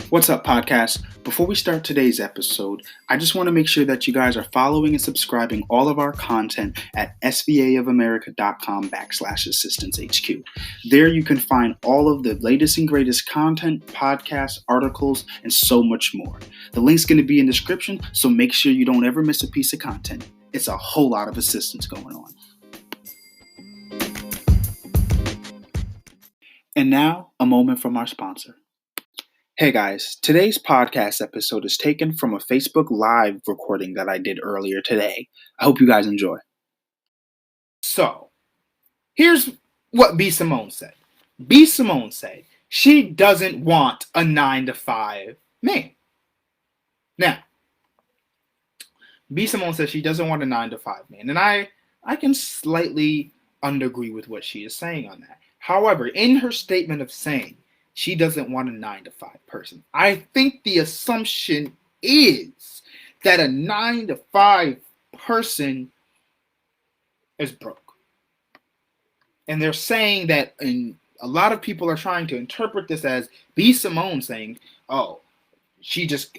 What's up, podcast? Before we start today's episode, I just want to make sure that you guys are following and subscribing all of our content at svaofamerica.com/assistance-HQ. There you can find all of the latest and greatest content, podcasts, articles, and so much more. The link's going to be in the description, so make sure you don't ever miss a piece of content. It's a whole lot of assistance going on. And now, a moment from our sponsor. Hey guys, today's podcast episode is taken from a Facebook Live recording that I did earlier today. I hope you guys enjoy. So, here's what B. Simone said. B. Simone said she doesn't want a 9-to-5 man. Now, B. Simone says she doesn't want a 9-to-5 man. And I can slightly underagree with what she is saying on that. However, in her statement of saying she doesn't want a 9-to-5 person, I think the assumption is that a 9-to-5 person is broke. And they're saying that, and a lot of people are trying to interpret this as B. Simone saying, oh, she's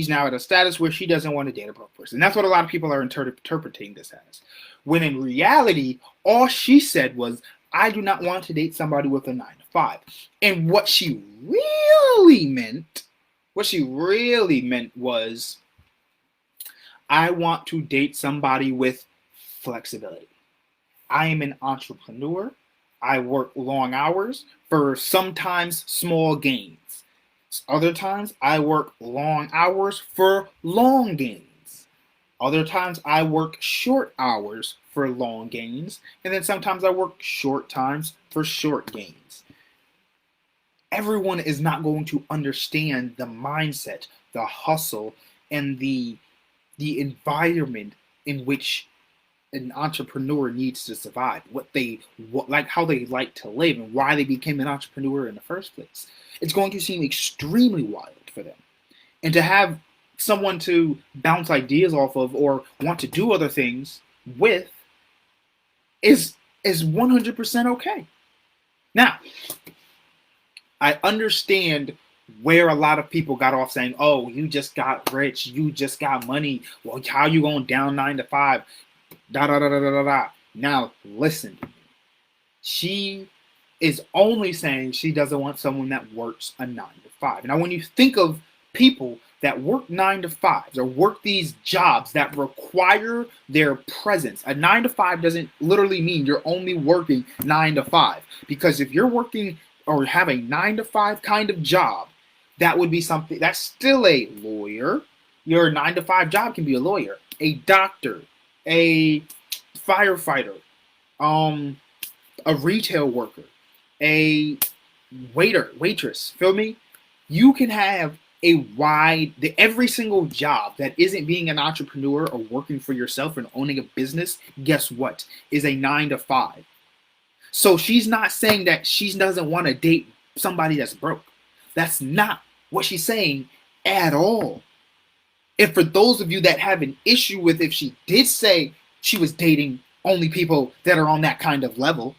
now at a status where she doesn't want to date a broke person. That's what a lot of people are interpreting this as. When in reality, all she said was, I do not want to date somebody with a 9-to-5. And what she really meant was, I want to date somebody with flexibility. I am an entrepreneur. I work long hours for sometimes small gains. Other times I work long hours for long gains. Other times I work short hours for long gains. And then sometimes I work short times for short gains. Everyone is not going to understand the mindset, the hustle, and the environment in which an entrepreneur needs to survive, how they like to live, and why they became an entrepreneur in the first place. It's going to seem extremely wild for them. And to have someone to bounce ideas off of or want to do other things with is 100% okay. Now, I understand where a lot of people got off saying, oh, you just got rich, you just got money, well, how you going down 9-to-5? Da da da da da da. Now listen to me. She is only saying she doesn't want someone that works a 9-to-5. Now, when you think of people that work 9-to-5s or work these jobs that require their presence, a 9-to-5 doesn't literally mean you're only working 9-to-5. Because if you're working or have a 9-to-5 kind of job, that would be something that's still a lawyer. Your 9-to-5 job can be a lawyer, a doctor, a firefighter, a retail worker, a waitress, feel me? You can have every single job that isn't being an entrepreneur or working for yourself and owning a business, guess what? Is a 9-to-5. So she's not saying that she doesn't want to date somebody that's broke. That's not what she's saying at all. And for those of you that have an issue with if she did say she was dating only people that are on that kind of level,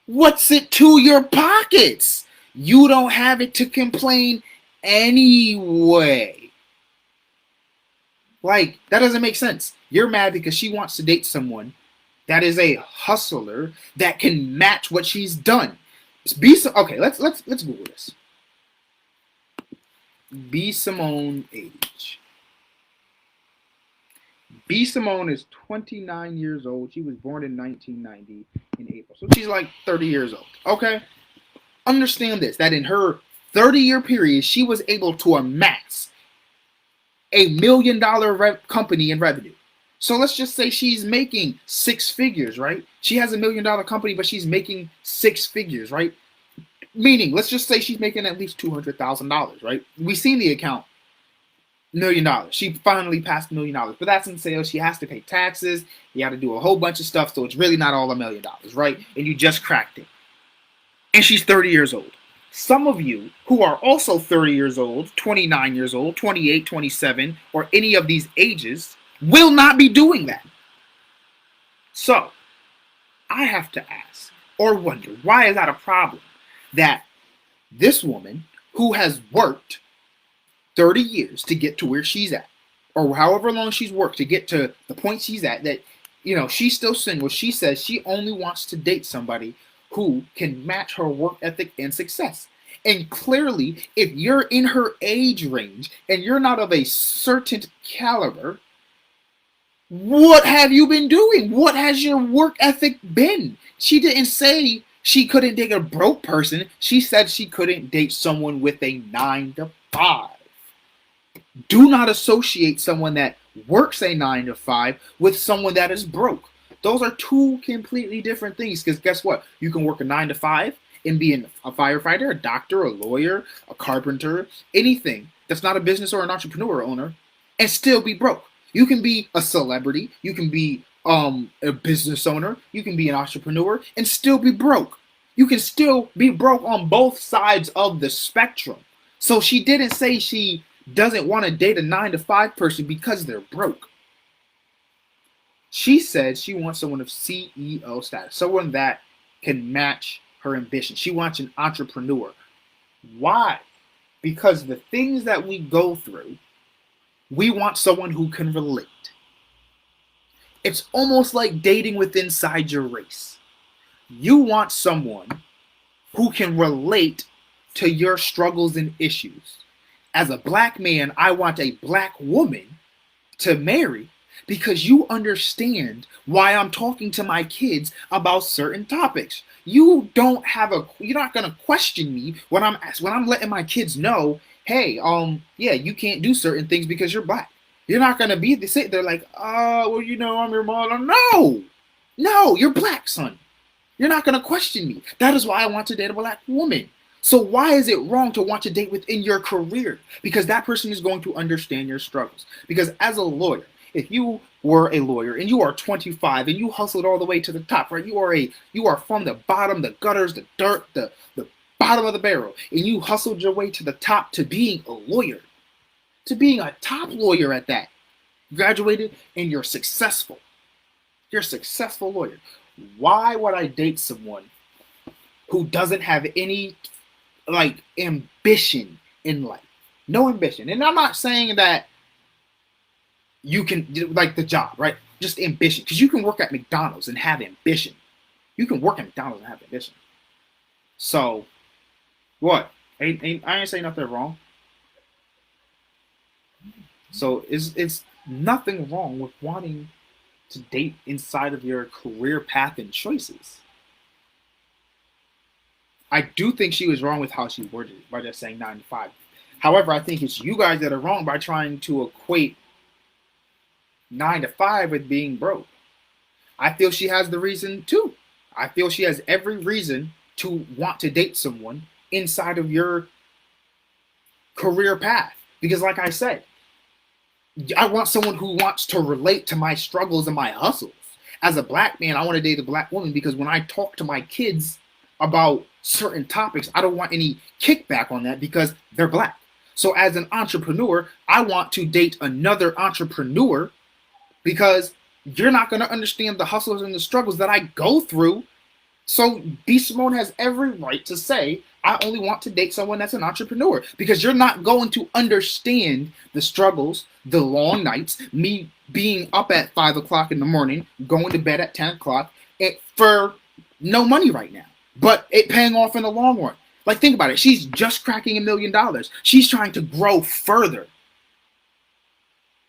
what's it to your pockets? You don't have it to complain anyway. Like, that doesn't make sense. You're mad because she wants to date someone that is a hustler that can match what she's done. Okay, let's Google this. B. Simone age. B. Simone is 29 years old. She was born in 1990 in April. So she's like 30 years old. Okay? Understand this, that in her 30-year period, she was able to amass $1 million company in revenue. So let's just say she's making 6 figures, right? She has $1 million company, but she's making 6 figures, right? Meaning, let's just say she's making at least $200,000, right? We seen the account, $1 million. She finally passed $1 million, but that's in sales. She has to pay taxes. You got to do a whole bunch of stuff, so it's really not all $1 million, right? And you just cracked it. And she's 30 years old. Some of you who are also 30 years old, 29 years old, 28, 27, or any of these ages will not be doing that. So, I have to ask or wonder, why is that a problem? That this woman who has worked 30 years to get to where she's at, or however long she's worked to get to the point she's at, that, she's still single. She says she only wants to date somebody who can match her work ethic and success. And clearly, if you're in her age range and you're not of a certain caliber, what have you been doing? What has your work ethic been? She didn't say she couldn't date a broke person. She said she couldn't date someone with a 9 to 5. Do not associate someone that works a 9 to 5 with someone that is broke. Those are two completely different things, because guess what? You can work a 9 to 5 and be a firefighter, a doctor, a lawyer, a carpenter, anything that's not a business or an entrepreneur owner, and still be broke. You can be a celebrity, you can be a business owner, you can be an entrepreneur, and still be broke. You can still be broke on both sides of the spectrum. So she didn't say she doesn't want to date a 9 to 5 person because they're broke. She said she wants someone of CEO status, someone that can match her ambition. She wants an entrepreneur. Why? Because the things that we go through, we want someone who can relate. It's almost like dating with inside your race. You want someone who can relate to your struggles and issues. As a black man, I want a black woman to marry because you understand why I'm talking to my kids about certain topics. You're not gonna question me when I'm letting my kids know, hey, yeah, you can't do certain things because you're black. You're not gonna sit there like, well, I'm your mother. No, you're black, son. You're not gonna question me. That is why I want to date a black woman. So why is it wrong to want to date within your career? Because that person is going to understand your struggles. Because as a lawyer, if you were a lawyer and you are 25 and you hustled all the way to the top, right? You are from the bottom, the gutters, the dirt, the bottom of the barrel, and you hustled your way to the top to being a lawyer, to being a top lawyer at that. Graduated and you're successful. You're a successful lawyer. Why would I date someone who doesn't have any ambition in life? No ambition. And I'm not saying that you can the job, right? Just ambition. Because you can work at McDonald's and have ambition. You can work at McDonald's and have ambition. So, what? I ain't saying nothing wrong. So it's nothing wrong with wanting to date inside of your career path and choices. I do think she was wrong with how she worded it by just saying 9 to 5. However, I think it's you guys that are wrong by trying to equate 9 to 5 with being broke. I feel she has the reason too. I feel she has every reason to want to date someone inside of your career path. Because like I said, I want someone who wants to relate to my struggles and my hustles. As a black man, I want to date a black woman because when I talk to my kids about certain topics, I don't want any kickback on that because they're black. So as an entrepreneur, I want to date another entrepreneur because you're not going to understand the hustles and the struggles that I go through. So B. Simone has every right to say, I only want to date someone that's an entrepreneur, because you're not going to understand the struggles, the long nights, me being up at 5 o'clock in the morning, going to bed at 10 o'clock for no money right now, but it paying off in the long run. Like, think about it. She's just cracking $1 million. She's trying to grow further.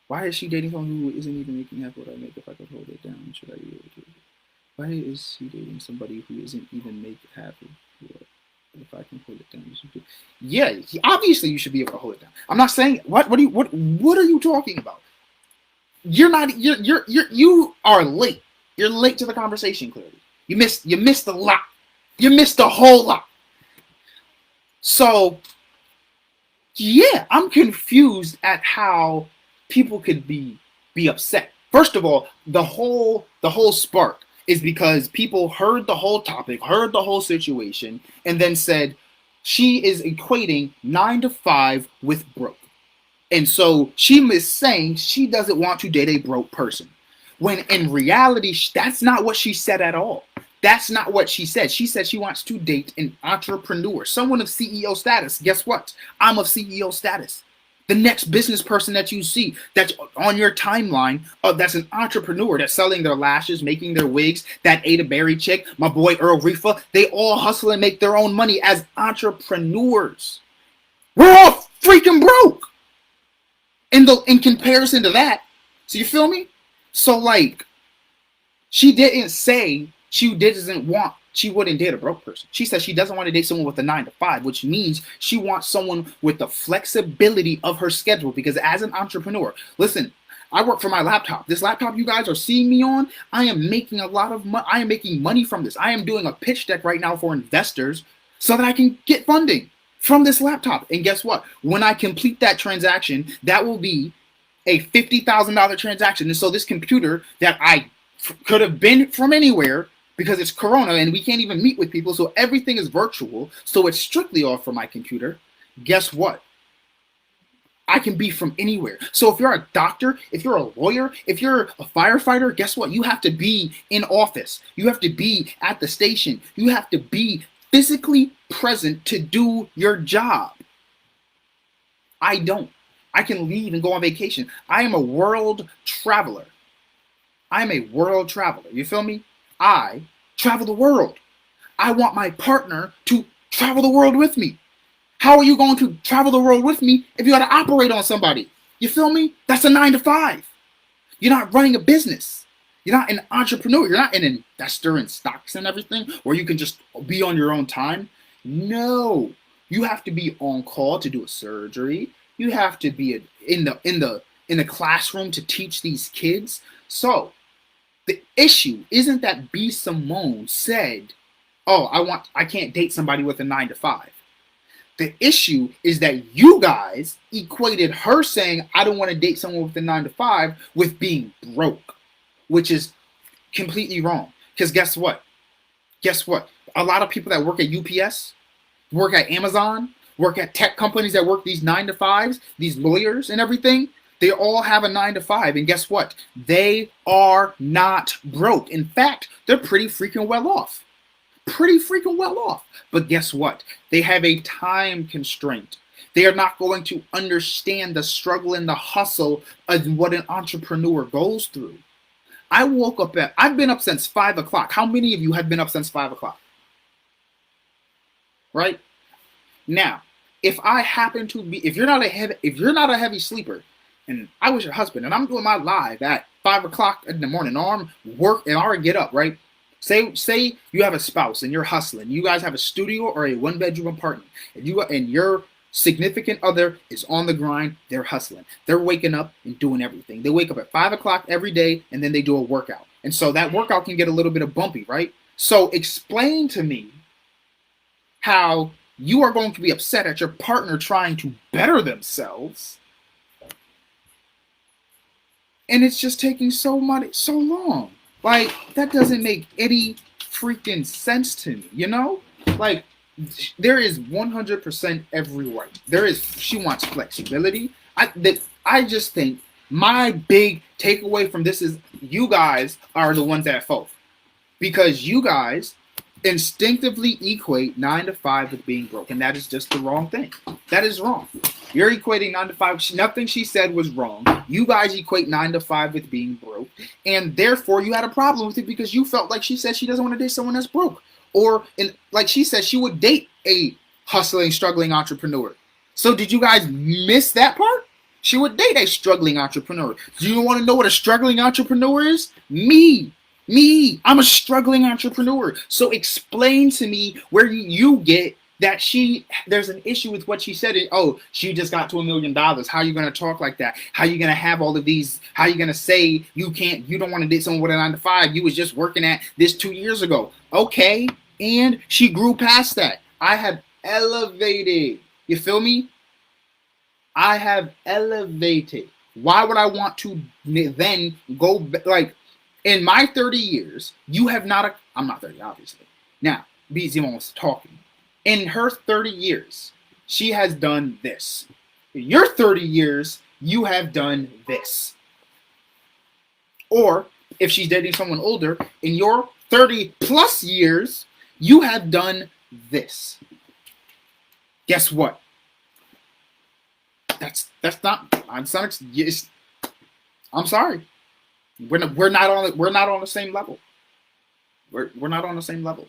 Why is she dating someone who isn't even making half what I make? If I could hold it down, should I be able to? Why is she dating somebody who isn't even making half of what? If I can hold it down, you should do. Yeah, obviously you should be able to hold it down. I'm not saying what are you talking about? You are late. You're late to the conversation. Clearly, you missed a lot. You missed a whole lot. So, yeah, I'm confused at how people could be upset. First of all, the whole spark is because people heard the whole topic, heard the whole situation, and then said she is equating 9 to 5 with broke. And so she is saying she doesn't want to date a broke person. When in reality, that's not what she said at all. That's not what she said. She said she wants to date an entrepreneur, someone of CEO status. Guess what? I'm of CEO status. The next business person that you see that's on your timeline, that's an entrepreneur that's selling their lashes, making their wigs, that Ada Berry chick, my boy Earl Reefa, they all hustle and make their own money as entrepreneurs. We're all freaking broke in comparison to that. So you feel me? So like, she didn't say she wouldn't date a broke person. She said she doesn't want to date someone with a 9 to 5, which means she wants someone with the flexibility of her schedule. Because as an entrepreneur, listen, I work for my laptop. This laptop you guys are seeing me on, I am making a lot of money. I am making money from this. I am doing a pitch deck right now for investors so that I can get funding from this laptop. And guess what? When I complete that transaction, that will be a $50,000 transaction. And so this computer that I could have been from anywhere, because it's Corona and we can't even meet with people, so everything is virtual, so it's strictly off from my computer. Guess what? I can be from anywhere. So if you're a doctor, if you're a lawyer, if you're a firefighter, guess what? You have to be in office. You have to be at the station. You have to be physically present to do your job. I don't. I can leave and go on vacation. I am a world traveler. I'm a world traveler. You feel me? I travel the world. I want my partner to travel the world with me. How are you going to travel the world with me if you got to operate on somebody? You feel me? That's a 9 to 5. You're not running a business. You're not an entrepreneur. You're not an investor in stocks and everything where you can just be on your own time. No. You have to be on call to do a surgery. You have to be in the classroom to teach these kids. So the issue isn't that B. Simone said, "Oh, I can't date somebody with a 9 to 5." The issue is that you guys equated her saying, "I don't want to date someone with a 9 to 5" with being broke, which is completely wrong. Because guess what? Guess what? A lot of people that work at UPS, work at Amazon, work at tech companies that work these 9 to 5s, these lawyers and everything, they all have a 9 to 5, and guess what? They are not broke. In fact, they're pretty freaking well off. Pretty freaking well off. But guess what? They have a time constraint. They are not going to understand the struggle and the hustle of what an entrepreneur goes through. I've been up since 5 o'clock. How many of you have been up since 5 o'clock? Right? Now, if you're not a heavy sleeper, and I was your husband, and I'm doing my live at 5 o'clock in the morning, and I already get up, right? Say you have a spouse and you're hustling. You guys have a studio or a 1-bedroom apartment, and your significant other is on the grind. They're hustling. They're waking up and doing everything. They wake up at 5 o'clock every day, and then they do a workout. And so that workout can get a little bit of bumpy, right? So explain to me how you are going to be upset at your partner trying to better themselves, and it's just taking so long. Like, that doesn't make any freaking sense to me, you know? Like, there is 100% every right. She wants flexibility. I just think my big takeaway from this is you guys are the ones at fault. Because you guys instinctively equate 9 to 5 with being broke, and that is just the wrong thing. That is wrong. You're equating 9 to 5. Nothing she said was wrong. You guys equate 9 to 5 with being broke, and therefore you had a problem with it because you felt like she said she doesn't want to date someone that's broke, like she said she would date a hustling, struggling entrepreneur. So did you guys miss that part? She would date a struggling entrepreneur. Do you want to know what a struggling entrepreneur is? Me, I'm a struggling entrepreneur. So explain to me where you get that there's an issue with what she said. She just got to $1 million. How are you going to talk like that? How are you going to have all of these? How are you going to say you don't want to date someone with a 9 to 5? You was just working at this 2 years ago. Okay. And she grew past that. I have elevated. You feel me? I have elevated. Why would I want to then go like, in my 30 years, you have not, I'm not 30, obviously. Now, Simone was talking. In her 30 years, she has done this. In your 30 years, you have done this. Or, if she's dating someone older, in your 30 plus years, you have done this. Guess what? That's not. I'm sorry. I'm sorry. We're not on the same level. We're not on the same level.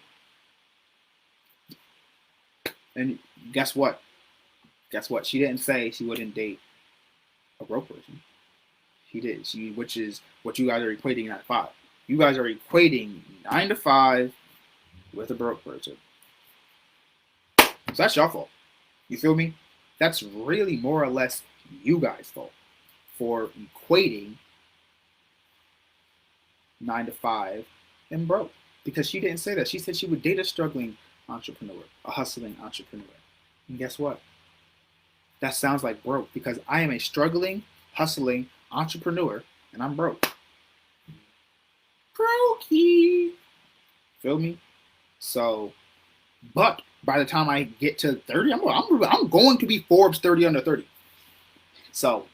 And guess what? Guess what? She didn't say she wouldn't date a broke person. She did. Which is what you guys are equating 9 to 5. You guys are equating 9 to 5 with a broke person. So that's your fault. You feel me? That's really more or less you guys' fault for equating 9 to 5 and broke. Because she didn't say that. She said she would date a struggling entrepreneur, a hustling entrepreneur. And guess what? That sounds like broke because I am a struggling, hustling entrepreneur and I'm broke. Brokey. Feel me? So, but by the time I get to 30, I'm going to be Forbes 30 under 30. So,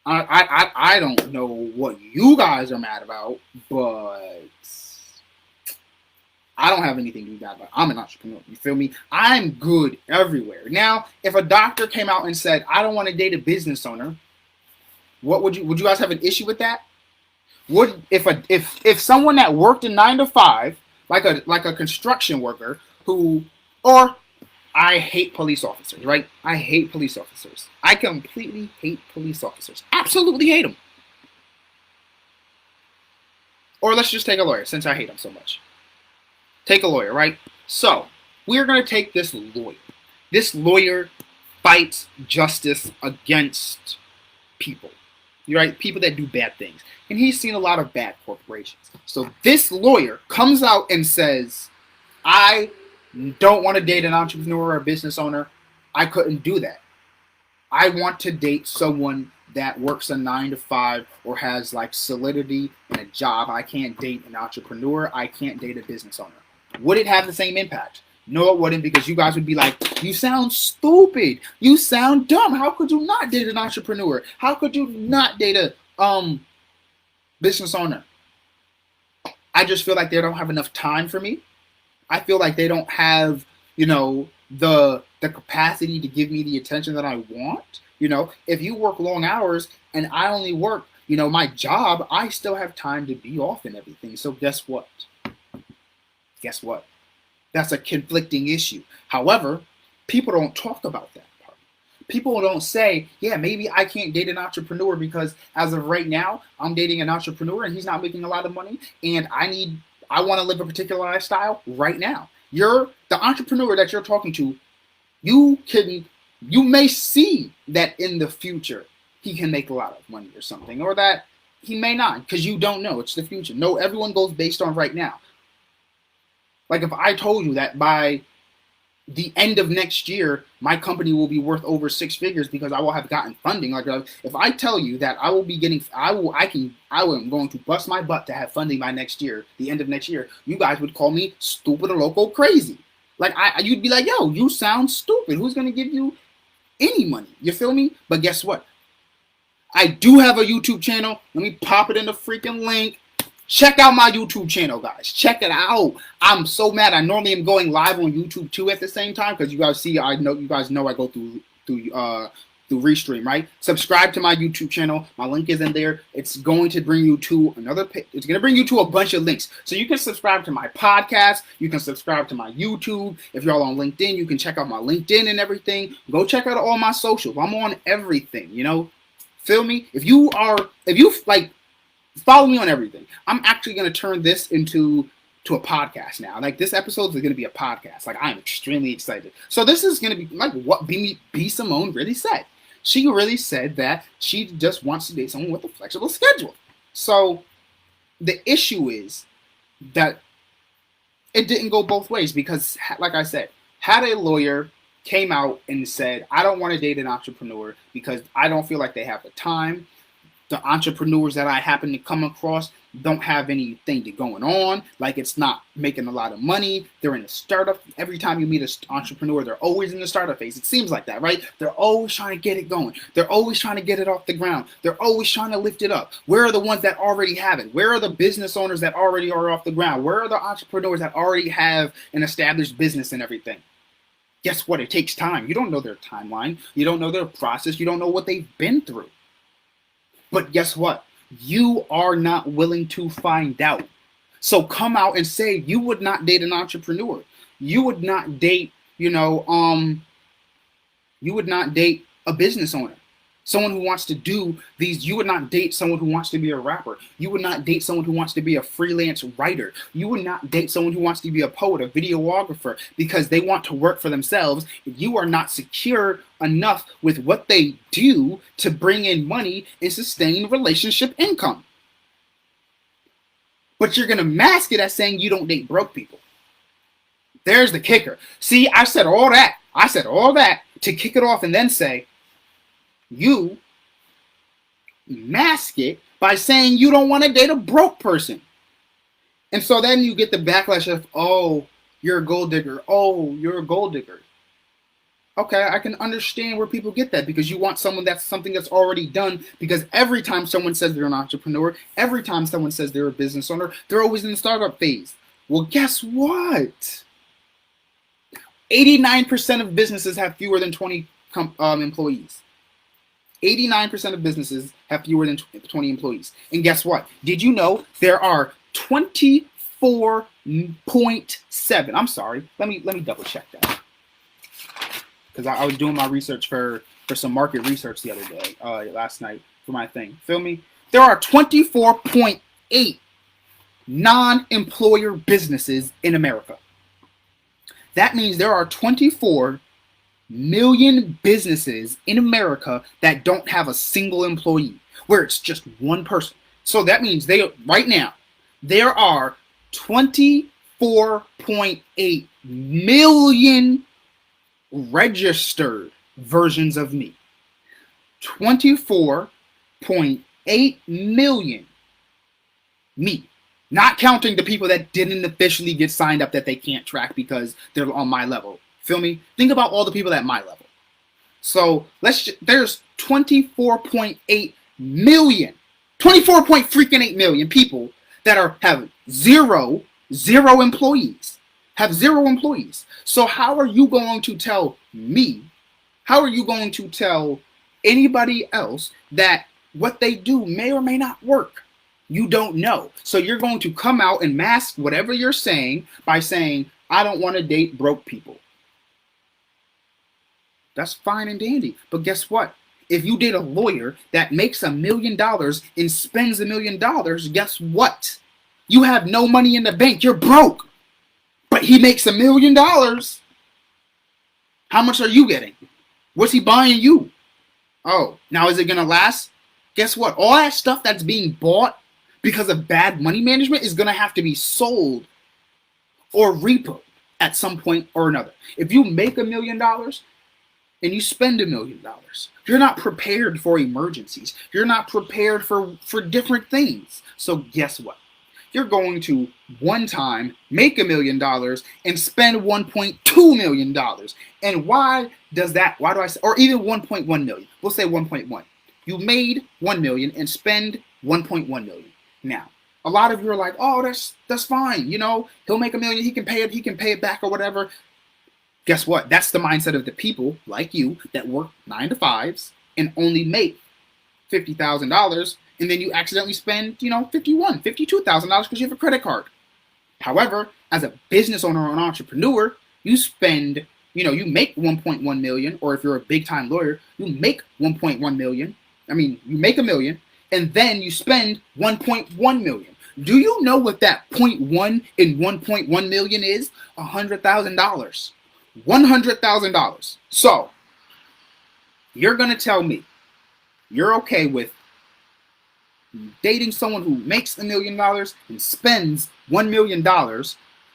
I don't know what you guys are mad about, but I don't have anything to be mad about. I'm an entrepreneur. You feel me? I'm good everywhere. Now, if a doctor came out and said, I don't want to date a business owner, what would you guys have an issue with that? Would if someone that worked in 9 to 5, like a construction worker or I hate police officers, right? I hate police officers. I completely hate police officers. Absolutely hate them. Or let's just take a lawyer, since I hate them so much. Take a lawyer, right? So, we're going to take this lawyer. This lawyer fights justice against people. Right? People that do bad things. And he's seen a lot of bad corporations. So this lawyer comes out and says, I don't want to date an entrepreneur or a business owner. I couldn't do that. I want to date someone that works a 9 to 5 or has like solidity in a job. I can't date an entrepreneur. I can't date a business owner. Would it have the same impact? No, it wouldn't, because you guys would be like, you sound stupid. You sound dumb. How could you not date an entrepreneur? How could you not date a business owner? I just feel like they don't have enough time for me. I feel like they don't have, the capacity to give me the attention that I want. If you work long hours and I only work, my job, I still have time to be off and everything. So guess what? That's a conflicting issue. However, people don't talk about that part. People don't say, yeah, maybe I can't date an entrepreneur because as of right now, I'm dating an entrepreneur and he's not making a lot of money and I want to live a particular lifestyle right now. The entrepreneur that you're talking to, you may see that in the future he can make a lot of money or something, or that he may not, because you don't know. It's the future. No, everyone goes based on right now. Like if I told you that by the end of next year, my company will be worth over 6 figures because I will have gotten funding. Like if I tell you that I will be getting, I am going to bust my butt to have funding by next year, the end of next year, you guys would call me stupid or loco crazy. Like you'd be like, yo, you sound stupid. Who's going to give you any money? You feel me? But guess what? I do have a YouTube channel. Let me pop it in the freaking link. Check out my YouTube channel, guys. Check it out. I'm so mad. I normally am going live on YouTube too at the same time because you guys know I go through Restream, right? Subscribe to my YouTube channel. My link is in there. It's going to bring you to it's going to bring you to a bunch of links. So you can subscribe to my podcast. You can subscribe to my YouTube. If you're all on LinkedIn, you can check out my LinkedIn and everything. Go check out all my socials. I'm on everything, Feel me? If you follow me on everything. I'm actually going to turn this into a podcast now. Like this episode is going to be a podcast. Like I'm extremely excited. So this is going to be like what B Simone really said. She really said that she just wants to date someone with a flexible schedule. So the issue is that it didn't go both ways because, like I said, had a lawyer came out and said, I don't want to date an entrepreneur because I don't feel like they have the time. The entrepreneurs that I happen to come across don't have anything going on. Like, it's not making a lot of money. They're in a startup. Every time you meet an entrepreneur, they're always in the startup phase. It seems like that, right? They're always trying to get it going. They're always trying to get it off the ground. They're always trying to lift it up. Where are the ones that already have it? Where are the business owners that already are off the ground? Where are the entrepreneurs that already have an established business and everything? Guess what? It takes time. You don't know their timeline. You don't know their process. You don't know what they've been through. But guess what? You are not willing to find out. So come out and say you would not date an entrepreneur. You would not date, you would not date a business owner. Someone who wants to do these. You would not date someone who wants to be a rapper. You would not date someone who wants to be a freelance writer. You would not date someone who wants to be a poet, a videographer, because they want to work for themselves. You are not secure enough with what they do to bring in money and sustain relationship income. But you're going to mask it as saying you don't date broke people. There's the kicker. See, I said all that. To kick it off and then say, you mask it by saying you don't want to date a broke person. And so then you get the backlash of, oh, you're a gold digger. Oh, you're a gold digger. Okay, I can understand where people get that, because you want something that's already done. Because every time someone says they're an entrepreneur, every time someone says they're a business owner, they're always in the startup phase. Well, guess what? 89% of businesses have fewer than 20 employees. 89% of businesses have fewer than 20 employees. And guess what? Did you know there are 24.7? I'm sorry. Let me double check that, because I was doing my research for some market research the other day, last night for my thing. Feel me? There are 24.8 non-employer businesses in America. That means there are 24 million businesses in America that don't have a single employee, where it's just one person. So that means right now there are 24.8 million registered versions of me. 24.8 million me. Not counting the people that didn't officially get signed up that they can't track because they're on my level. Feel me? Think about all the people at my level. So there's 24.8 million, 24.8 million people that have zero employees. Have zero employees. So how are you going to tell me? How are you going to tell anybody else that what they do may or may not work? You don't know. So you're going to come out and mask whatever you're saying by saying, I don't want to date broke people. That's fine and dandy. But guess what? If you date a lawyer that makes $1 million and spends $1 million, guess what? You have no money in the bank. You're broke. But he makes $1 million. How much are you getting? What's he buying you? Oh, now is it going to last? Guess what? All that stuff that's being bought because of bad money management is going to have to be sold or repoed at some point or another. If you make $1 million and you spend $1 million, you're not prepared for emergencies. You're not prepared for different things. So guess what? You're going to one time make $1 million and spend $1.2 million. And why does that? Why do I say, or even 1.1 million? We'll say 1.1. You made 1 million and spend 1.1 million. Now, a lot of you are like, oh, that's fine. You know, he'll make $1 million. He can pay it back or whatever. Guess what? That's the mindset of the people like you that work 9 to 5s and only make $50,000, and then you accidentally spend, $52,000 because you have a credit card. However, as a business owner or an entrepreneur, you spend, you make 1.1 million, or if you're a big time lawyer, you make 1.1 million. You make $1 million, and then you spend 1.1 million. Do you know what that 0.1 in 1.1 million is? $100,000. $100,000. So, you're going to tell me you're okay with dating someone who makes $1 million and spends $1 million,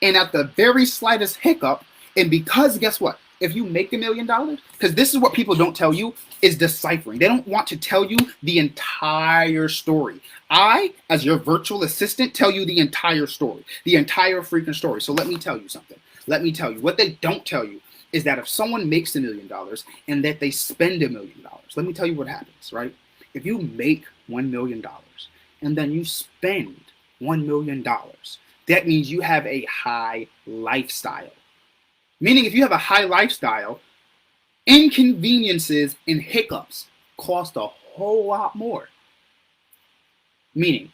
and at the very slightest hiccup, and because guess what? if you make $1 million, because this is what people don't tell you, is deciphering. They don't want to tell you the entire story. I, as your virtual assistant, tell you the entire story, the entire freaking story. So let me tell you something. Let me tell you. What they don't tell you is that if someone makes $1 million and that they spend $1 million, let me tell you what happens, right? If you make $1 million and then you spend $1 million, that means you have a high lifestyle. Meaning if you have a high lifestyle, inconveniences and hiccups cost a whole lot more. Meaning,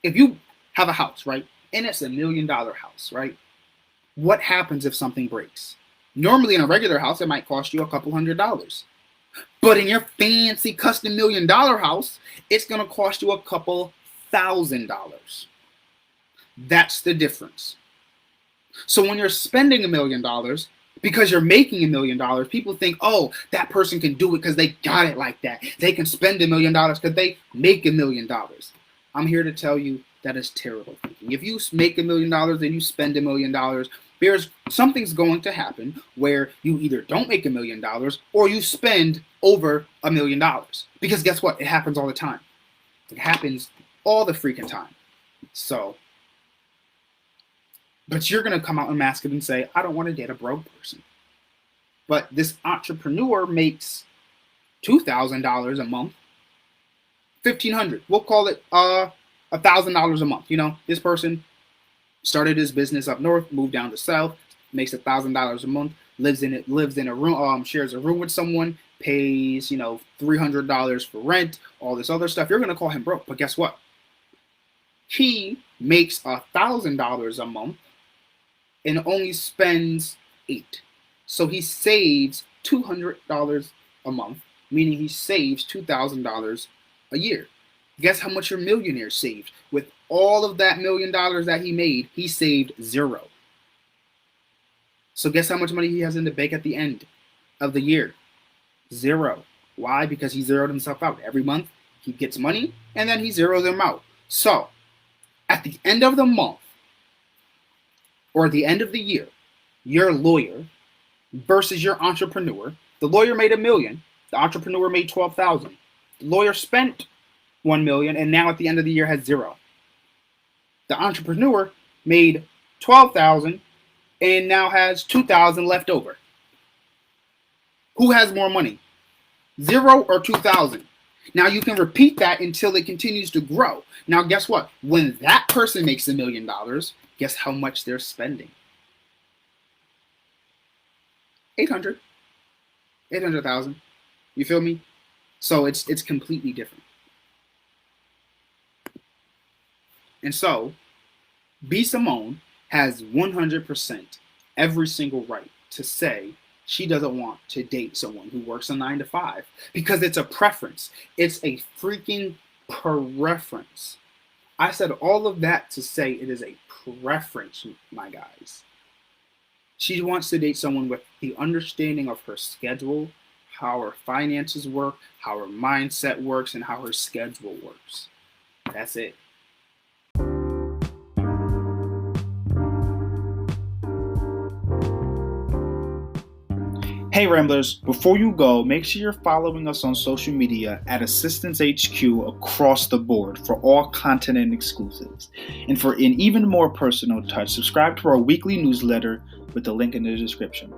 if you have a house, right, and it's $1 million house, right, what happens if something breaks? Normally in a regular house, it might cost you a couple $100. But in your fancy custom $1 million house, it's going to cost you a couple $1,000. That's the difference. So when you're spending $1 million, because you're making $1 million, people think, oh, that person can do it because they got it like that. They can spend $1 million because they make $1 million. I'm here to tell you that is terrible thinking. If you make $1 million and you spend $1 million, something's going to happen where you either don't make $1 million or you spend over $1 million. Because guess what? It happens all the time. It happens all the freaking time. So, but you're going to come out and mask it and say, I don't want to date a broke person. But this entrepreneur makes $2,000 a month, $1,500. We'll call it $1,000 a month. You know, this person started his business up north, moved down to south, makes $1,000 a month, lives in a room, shares a room with someone, pays, $300 for rent, all this other stuff. You're going to call him broke. But guess what? He makes $1,000 a month and only spends $8. So he saves $200 a month, meaning he saves $2,000 a year. Guess how much your millionaire saved? With all of that $1 million that he made, he saved $0. So guess how much money he has in the bank at the end of the year? $0. Why? Because he zeroed himself out. Every month he gets money and then he zeroes them out. So at the end of the month or the end of the year, your lawyer versus your entrepreneur, the lawyer made $1 million, the entrepreneur made $12,000. The lawyer spent $1 million and now at the end of the year has $0. The entrepreneur made $12,000 and now has $2,000 left over. Who has more money? $0 or $2,000? Now you can repeat that until it continues to grow. Now guess what? When that person makes $1 million, guess how much they're spending? $800,000. You feel me? So it's completely different. And so, B. Simone has 100% every single right to say she doesn't want to date someone who works a 9 to 5 because it's a preference. It's a freaking preference. I said all of that to say it is a preference, my guys. She wants to date someone with the understanding of her schedule, how her finances work, how her mindset works, and how her schedule works. That's it. Hey Ramblers, before you go, make sure you're following us on social media at Assistance HQ across the board for all content and exclusives. And for an even more personal touch, subscribe to our weekly newsletter with the link in the description.